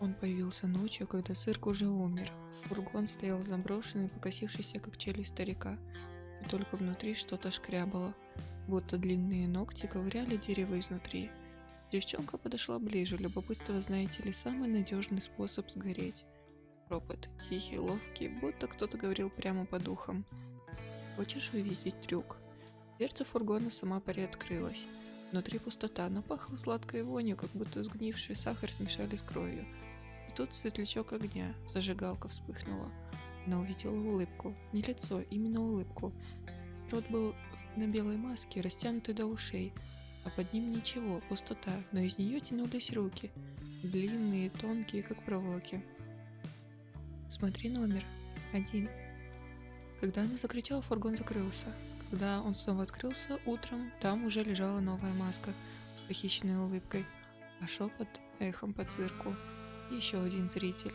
Он появился ночью, когда цирк уже умер. Фургон стоял заброшенный, покосившийся, как челюсть старика, и только внутри что-то шкрябало, будто длинные ногти ковыряли дерево изнутри. Девчонка подошла ближе, любопытство, знаете ли, самый надежный способ сгореть. Ропот, тихий, ловкий, будто кто-то говорил прямо по духам. «Хочешь увидеть трюк?» Дверца фургона сама приоткрылась. Внутри пустота, но пахло сладкой вонью, как будто сгнивший сахар смешали с кровью. И тут светлячок огня, зажигалка вспыхнула. Она увидела улыбку, не лицо, именно улыбку. Рот был на белой маске, растянутый до ушей, а под ним ничего, пустота, но из нее тянулись руки, длинные, тонкие, как проволоки. «Смотри номер 1». Когда она закричала, фургон закрылся. Когда он снова открылся утром, там уже лежала новая маска с похищенной улыбкой, а шепот эхом по цирку. Еще один зритель.